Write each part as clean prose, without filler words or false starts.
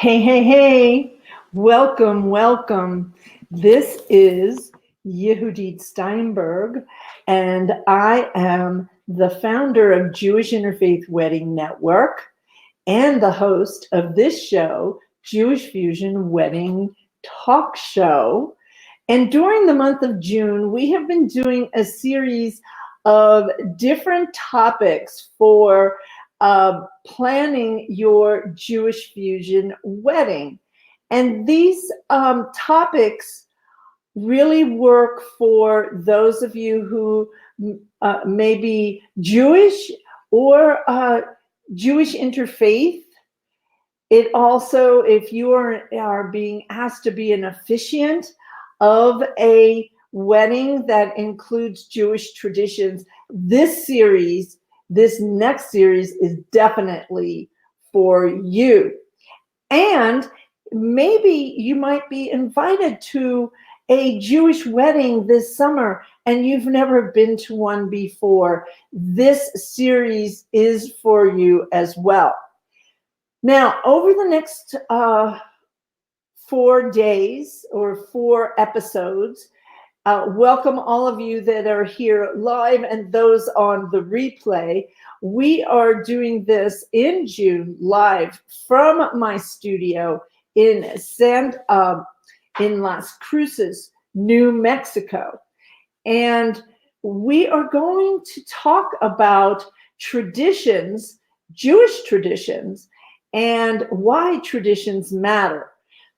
Hey, hey, hey, welcome, welcome. This is Yehudit Steinberg, and I am the founder of Jewish Interfaith Wedding Network and the host of this show, Jewish Fusion Wedding Talk Show. And during the month of June, we have been doing a series of different topics for planning your Jewish fusion wedding. And these topics really work for those of you who may be Jewish or Jewish interfaith. It also, if you are being asked to be an officiant of a wedding that includes Jewish traditions, this next series is definitely for you. And maybe you might be invited to a Jewish wedding this summer and you've never been to one before. This series is for you as well. Now, over the next 4 days or 4 episodes, welcome all of you that are here live and those on the replay. We are doing this in June live from my studio in Las Cruces, New Mexico. And we are going to talk about traditions, Jewish traditions, and why traditions matter.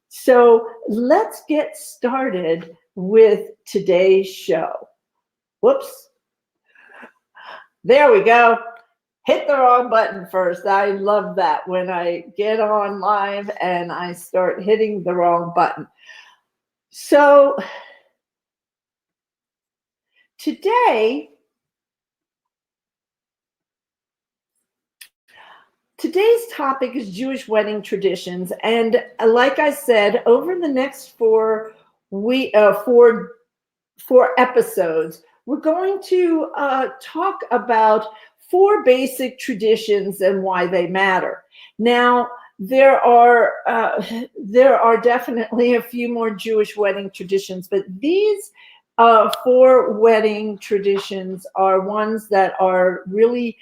So let's get started with today's show. Whoops. There we go. Hit the wrong button first. I love that when I get on live and I start hitting the wrong button. So Today's topic is Jewish wedding traditions, and like I said, over the next four episodes, we're going to talk about 4 basic traditions and why they matter. Now, there are definitely a few more Jewish wedding traditions, but these 4 wedding traditions are ones that are really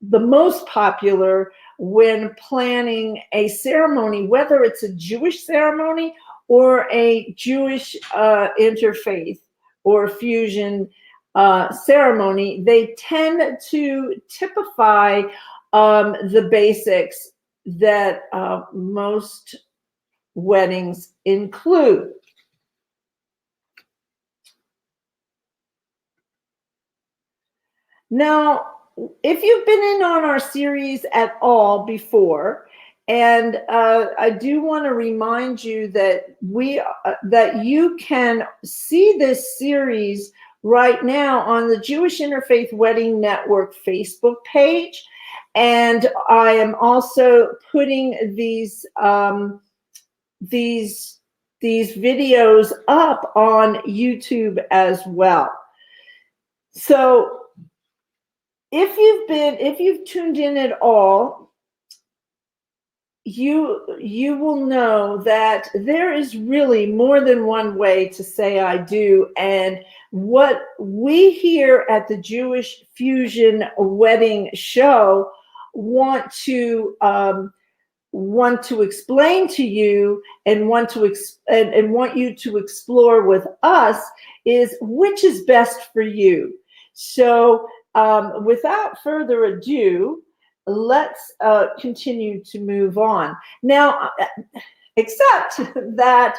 the most popular when planning a ceremony, whether it's a Jewish ceremony or a Jewish interfaith or fusion ceremony. They tend to typify the basics that most weddings include. Now, if you've been in on our series at all before, and I do want to remind you that that you can see this series right now on the Jewish Interfaith Wedding Network Facebook page, and I am also putting these videos up on YouTube as well. So if you've tuned in at all, you will know that there is really more than one way to say I do. And what we here at the Jewish Fusion Wedding Show want to explain to you and want you to explore with us is which is best for you. So without further ado, let's continue to move on. Now, except that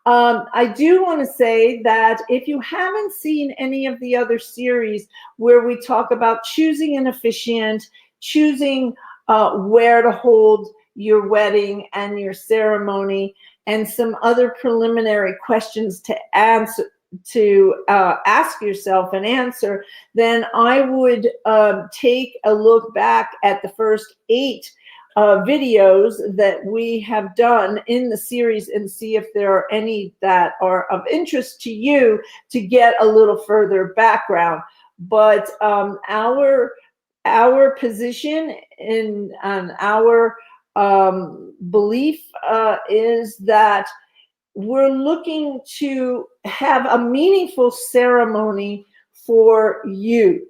I do want to say that if you haven't seen any of the other series where we talk about choosing an officiant, choosing where to hold your wedding and your ceremony, and some other preliminary questions to answer, ask yourself and answer, then I would take a look back at the first 8 videos that we have done in the series and see if there are any that are of interest to you to get a little further background. But our position in our belief is that we're looking to have a meaningful ceremony for you,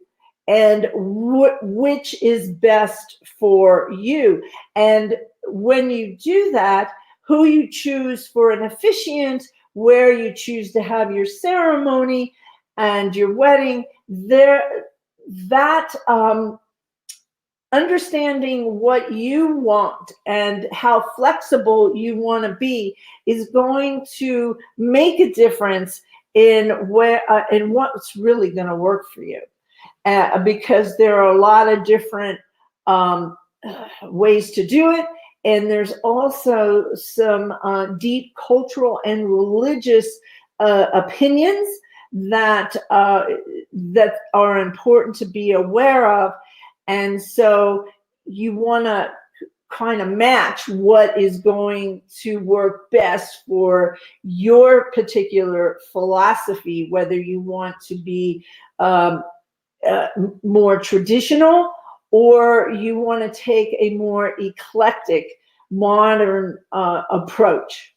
and which is best for you. And when you do that, who you choose for an officiant, where you choose to have your ceremony and your wedding, that understanding what you want and how flexible you want to be is going to make a difference in what's really going to work for you, because there are a lot of different ways to do it, and there's also some deep cultural and religious opinions that are important to be aware of. And so you want to kind of match what is going to work best for your particular philosophy, whether you want to be more traditional, or you want to take a more eclectic, modern approach.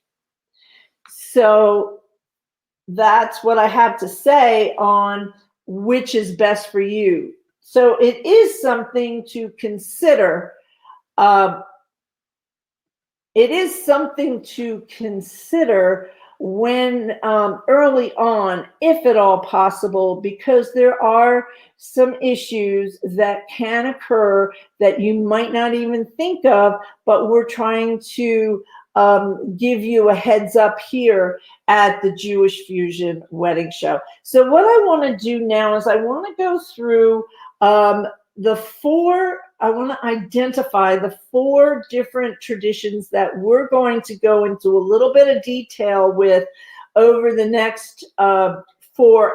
So that's what I have to say on which is best for you. So it is something to consider. It is something to consider when early on, if at all possible, because there are some issues that can occur that you might not even think of, but we're trying to give you a heads up here at the Jewish Fusion Wedding Show. So what I want to do now is I want to go through I want to identify the 4 different traditions that we're going to go into a little bit of detail with over the next 4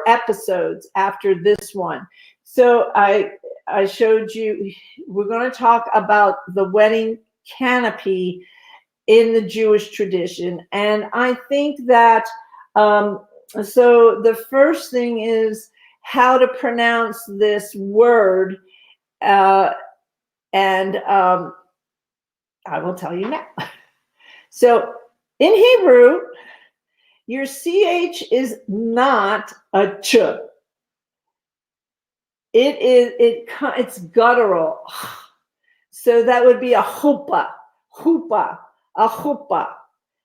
episodes after this one. So I showed you, we're going to talk about the wedding canopy in the Jewish tradition. And I think that, so the first thing is how to pronounce this word. And I will tell you now. So in Hebrew, your CH is not a ch. It's guttural. So that would be a chuppah, a chuppah.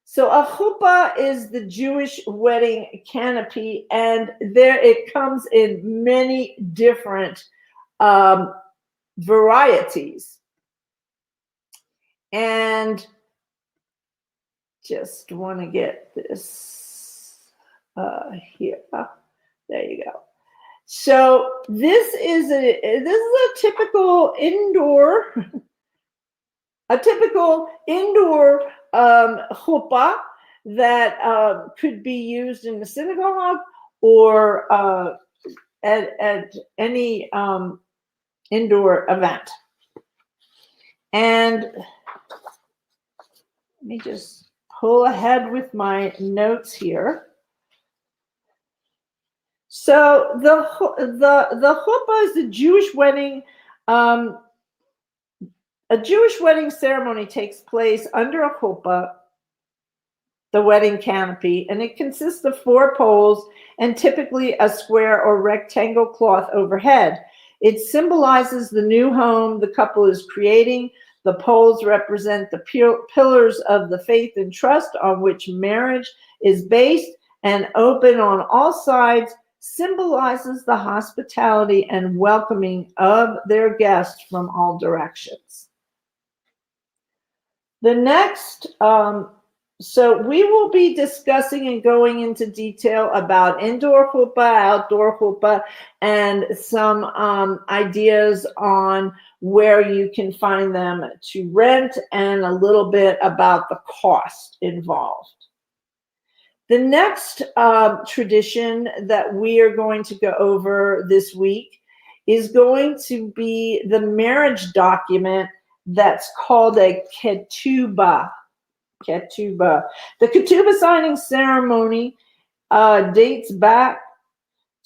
So a chuppah is the Jewish wedding canopy, and there it comes in many different varieties. And just want to get this here. There you go. So this is a typical indoor chuppah that could be used in the synagogue or at any indoor event. And let me just pull ahead with my notes here. So the chuppah is a Jewish wedding. A Jewish wedding ceremony takes place under a chuppah, the wedding canopy, and it consists of 4 poles and typically a square or rectangle cloth overhead. It symbolizes the new home the couple is creating. The poles represent the pillars of the faith and trust on which marriage is based, and open on all sides symbolizes the hospitality and welcoming of their guests from all directions. The next, so we will be discussing and going into detail about indoor chuppah, outdoor chuppah, and some ideas on where you can find them to rent, and a little bit about the cost involved. The next tradition that we are going to go over this week is going to be the marriage document that's called a ketubah. Ketubah. The ketubah signing ceremony dates back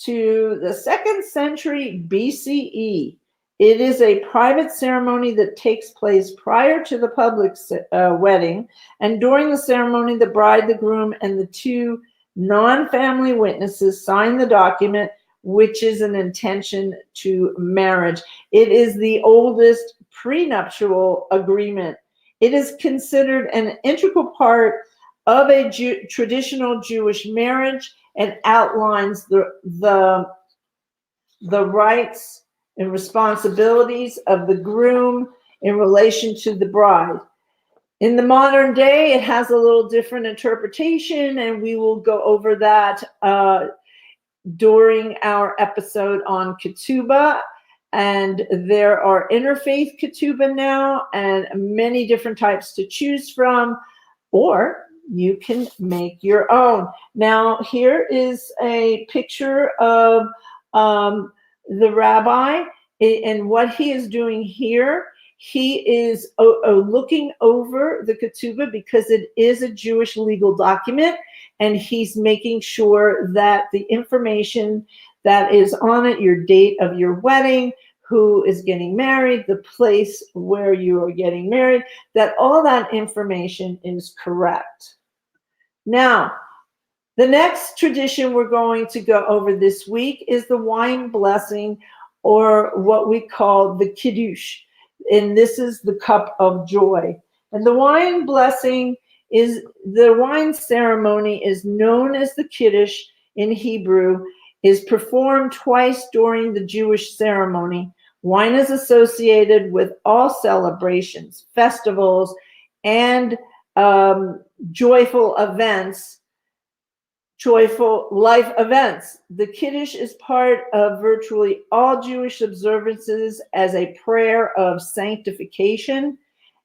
to the 2nd century BCE. It is a private ceremony that takes place prior to the public wedding, and during the ceremony, the bride, the groom, and the two non-family witnesses sign the document, which is an intention to marriage. It is the oldest prenuptial agreement. It is considered an integral part of a traditional Jewish marriage and outlines the rights and responsibilities of the groom in relation to the bride. In the modern day, it has a little different interpretation, and we will go over that during our episode on ketubah. And there are interfaith ketubah now, and many different types to choose from, or you can make your own. Now, here is a picture of the rabbi, and what he is doing here. He is looking over the ketubah because it is a Jewish legal document, and he's making sure that the information that is on it, your date of your wedding, who is getting married, the place where you are getting married, that all that information is correct. Now, the next tradition we're going to go over this week is the wine blessing, or what we call the kiddush. And this is the cup of joy. And the wine blessing is, the wine ceremony is known as the kiddush in Hebrew, is performed twice during the Jewish ceremony. Wine is associated with all celebrations, festivals, and joyful events, joyful life events. The Kiddush is part of virtually all Jewish observances as a prayer of sanctification.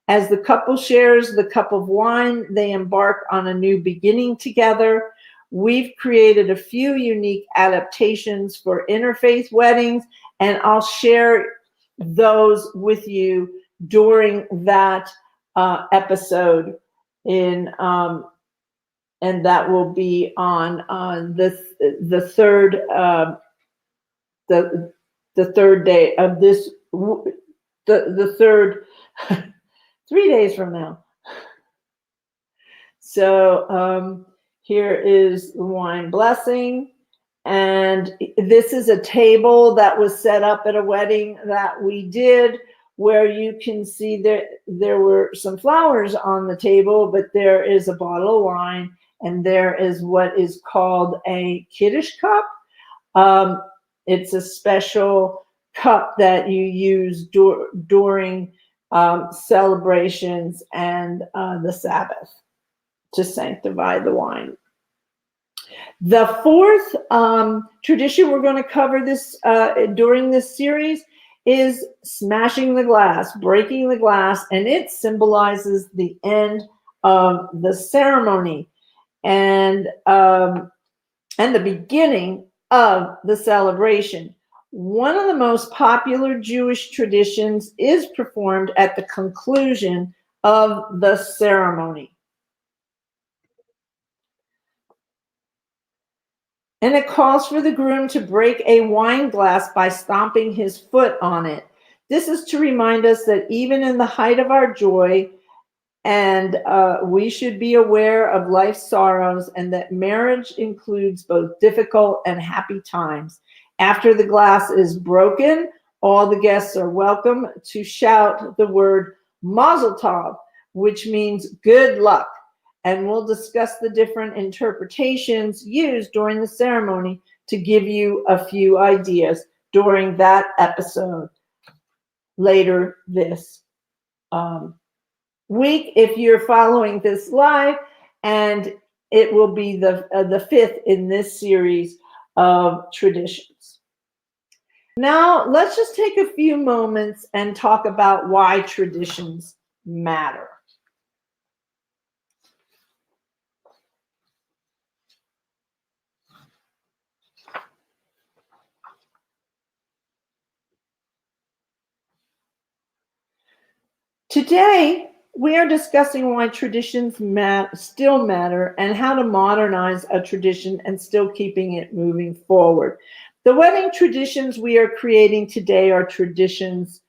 As the couple shares the cup of wine, they embark on a new beginning together. We've created a few unique adaptations for interfaith weddings, and I'll share those with you during that episode and that will be on the third day of this, the third 3 days from now. So here is the wine blessing, and this is a table that was set up at a wedding that we did, where you can see that there were some flowers on the table, but there is a bottle of wine, and there is what is called a kiddush cup. It's a special cup that you use during celebrations and the Sabbath to sanctify the wine. The fourth tradition we're going to cover this during this series is smashing the glass, breaking the glass, and it symbolizes the end of the ceremony and the beginning of the celebration. One of the most popular Jewish traditions is performed at the conclusion of the ceremony. And it calls for the groom to break a wine glass by stomping his foot on it. This is to remind us that even in the height of our joy, and we should be aware of life's sorrows, and that marriage includes both difficult and happy times. After the glass is broken, all the guests are welcome to shout the word Mazel Tov, which means good luck. And we'll discuss the different interpretations used during the ceremony to give you a few ideas during that episode later this week, if you're following this live, and it will be the fifth in this series of traditions. Now, let's just take a few moments and talk about why traditions matter. Today, we are discussing why traditions still matter and how to modernize a tradition and still keeping it moving forward. The wedding traditions we are creating today are traditions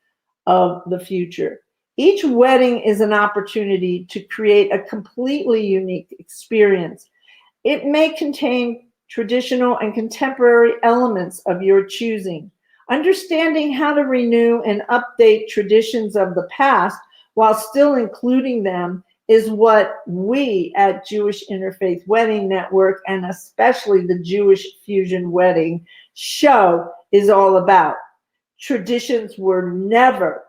of the future. Each wedding is an opportunity to create a completely unique experience. It may contain traditional and contemporary elements of your choosing. Understanding how to renew and update traditions of the past while still including them is what we at Jewish Interfaith Wedding Network, and especially the Jewish Fusion Wedding show, is all about. Traditions were never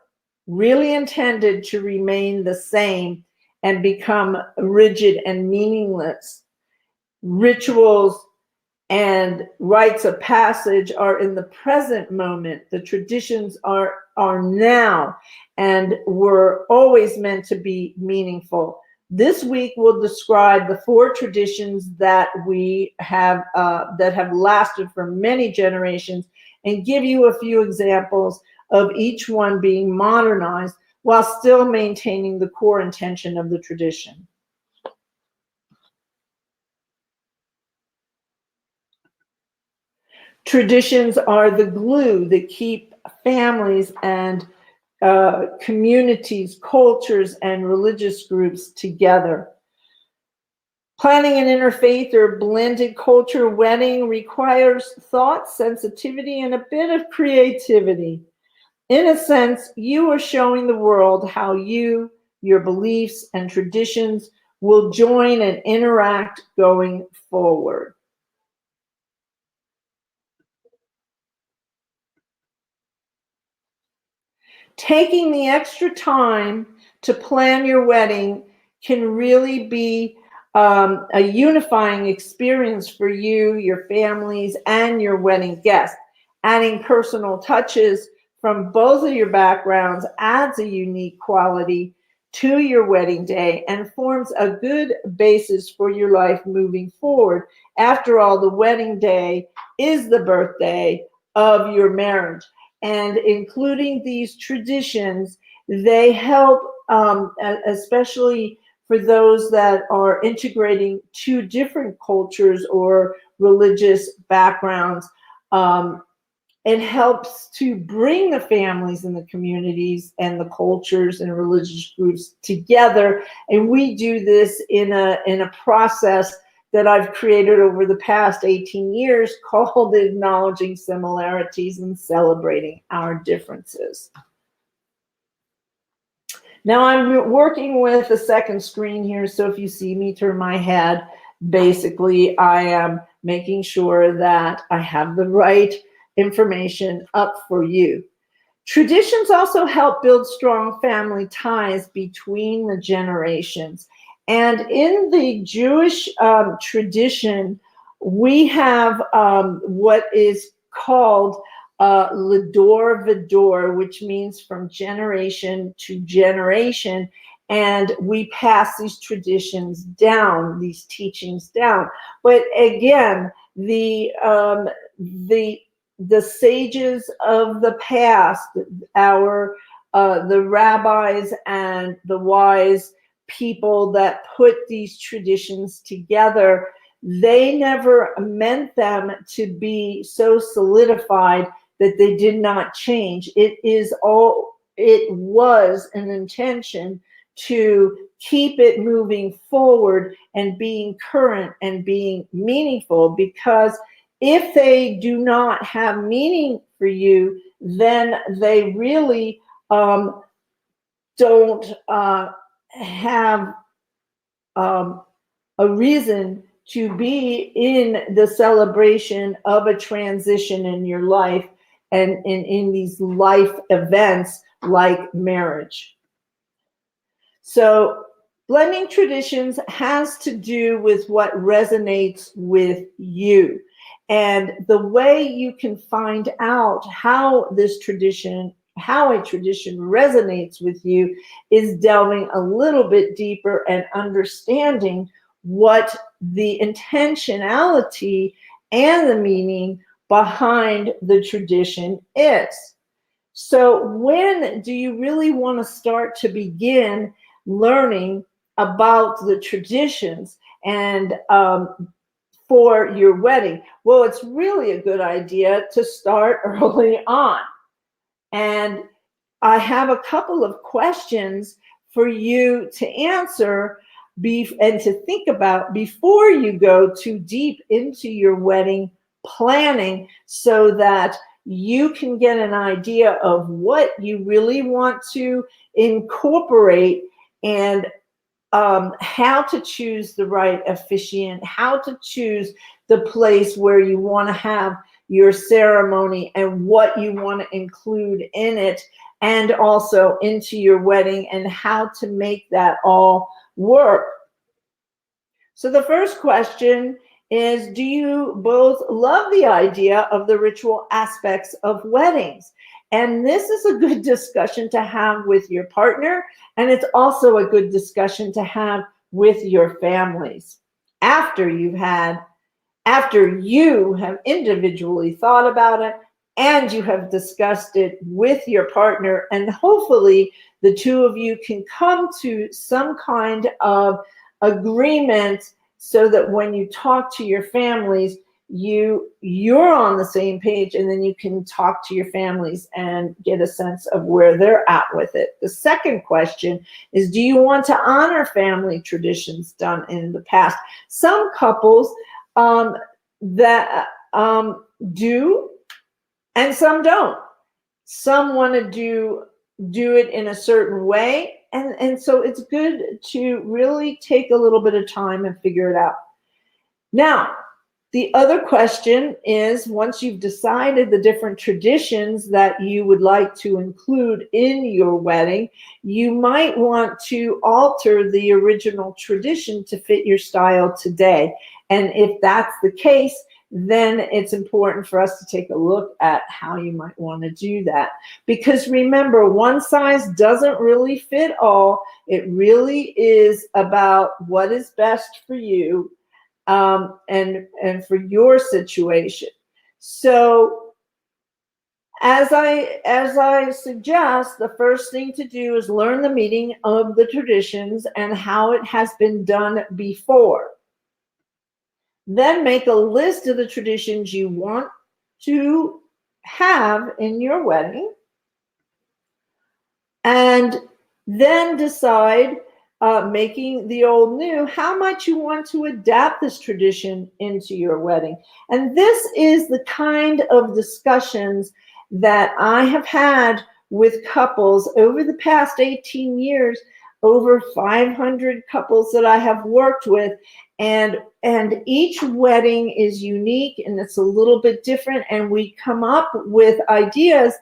really intended to remain the same and become rigid and meaningless. Rituals and rites of passage are in the present moment. The traditions are now and were always meant to be meaningful. This week will describe the 4 traditions that we have that have lasted for many generations, and give you a few examples of each one being modernized while still maintaining the core intention of the tradition. Traditions are the glue that keep families and communities, cultures, and religious groups together. Planning an interfaith or blended culture wedding requires thought, sensitivity, and a bit of creativity. In a sense, you are showing the world how you, your beliefs, and traditions will join and interact going forward. Taking the extra time to plan your wedding can really be a unifying experience for you, your families, and your wedding guests. Adding personal touches from both of your backgrounds adds a unique quality to your wedding day and forms a good basis for your life moving forward. After all, the wedding day is the birthday of your marriage. And including these traditions, they help, especially for those that are integrating 2 different cultures or religious backgrounds. It helps to bring the families and the communities and the cultures and religious groups together. And we do this in a process that I've created over the past 18 years called Acknowledging Similarities and Celebrating Our Differences. Now I'm working with a second screen here, so if you see me turn my head, basically I am making sure that I have the right information up for you. Traditions also help build strong family ties between the generations. And in the Jewish tradition, we have what is called Ledor Vidor, which means from generation to generation. And we pass these traditions down, these teachings down. But again, the sages of the past, the rabbis and the wise people that put these traditions together, they never meant them to be so solidified that they did not change. It was an intention to keep it moving forward and being current and being meaningful, because if they do not have meaning for you, then they really don't have a reason to be in the celebration of a transition in your life and in these life events like marriage. So blending traditions has to do with what resonates with you. And the way you can find out how a tradition resonates with you is delving a little bit deeper and understanding what the intentionality and the meaning behind the tradition is. So when do you really want to start to begin learning about the traditions and for your wedding? Well, it's really a good idea to start early on. And I have a couple of questions for you to answer and to think about before you go too deep into your wedding planning, so that you can get an idea of what you really want to incorporate, and how to choose the right officiant, how to choose the place where you want to have your ceremony and what you want to include in it, and also into your wedding, and how to make that all work. So the first question is, do you both love the idea of the ritual aspects of weddings? And this is a good discussion to have with your partner, and it's also a good discussion to have with your families after you have individually thought about it, and you have discussed it with your partner, and hopefully the two of you can come to some kind of agreement, so that when you talk to your families, you're on the same page, and then you can talk to your families and get a sense of where they're at with it. The second question is, do you want to honor family traditions done in the past? Some couples that do, and some don't. Some want to do it in a certain way, and so it's good to really take a little bit of time and figure it out. Now, the other question is, once you've decided the different traditions that you would like to include in your wedding, you might want to alter the original tradition to fit your style today. And if that's the case, then it's important for us to take a look at how you might want to do that. Because remember, one size doesn't really fit all. It really is about what is best for you, and for your situation. So as I suggest, the first thing to do is learn the meaning of the traditions and how it has been done before. Then make a list of the traditions you want to have in your wedding, and then decide, making the old new, how much you want to adapt this tradition into your wedding. And this is the kind of discussions that I have had with couples over the past 18 years, over 500 couples that I have worked with. And each wedding is unique, and it's a little bit different, and we come up with ideas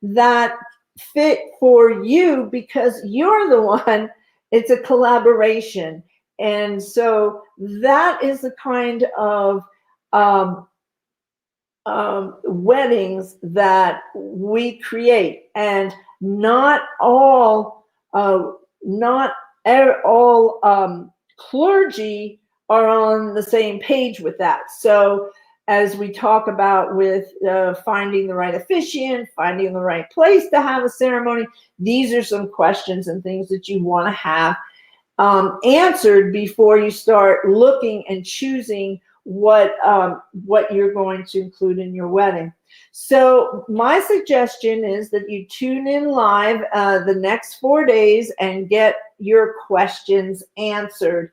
that fit for you, because you're the one. It's a collaboration. And so that is the kind of weddings that we create. And not all clergy are on the same page with that. So as we talk about with finding the right officiant, finding the right place to have a ceremony, these are some questions and things that you want to have answered before you start looking and choosing what you're going to include in your wedding. So my suggestion is that you tune in live the next 4 days and get your questions answered.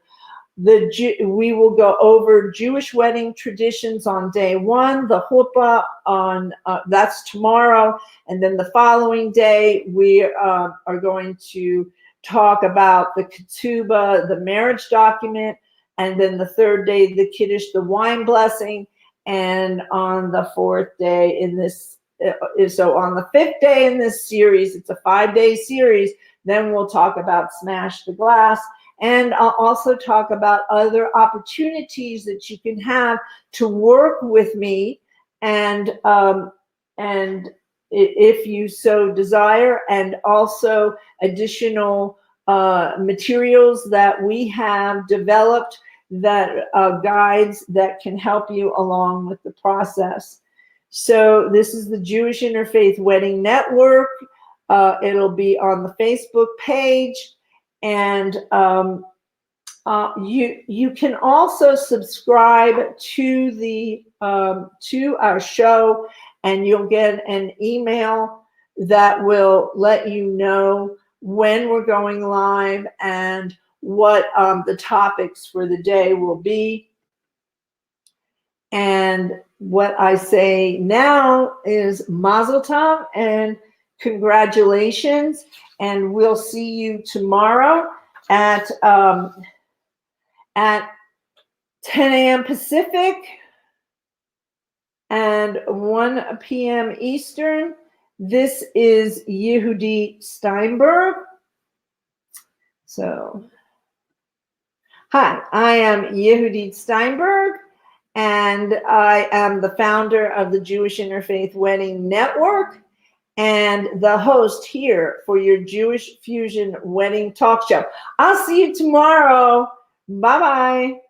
We will go over Jewish wedding traditions on day 1, the chuppah on that's tomorrow, and then the following day we are going to talk about the ketubah, the marriage document, and then the third day the kiddush, the wine blessing, and on the fourth day in this. So on the 5th day in this series, it's a 5-day series. Then we'll talk about smash the glass. And I'll also talk about other opportunities that you can have to work with me, and if you so desire, and also additional materials that we have developed, that guides that can help you along with the process. So this is the Jewish Interfaith Wedding Network. It'll be on the Facebook page. And You can also subscribe to to our show, and you'll get an email that will let you know when we're going live and what the topics for the day will be. And what I say now is Mazel Tov and congratulations, and we'll see you tomorrow at 10 a.m. Pacific and 1 p.m. Eastern. This is Yehudit Steinberg. So, hi, I am Yehudit Steinberg, and I am the founder of the Jewish Interfaith Wedding Network and the host here for your Jewish Fusion Wedding Talk Show. I'll see you tomorrow. Bye-bye.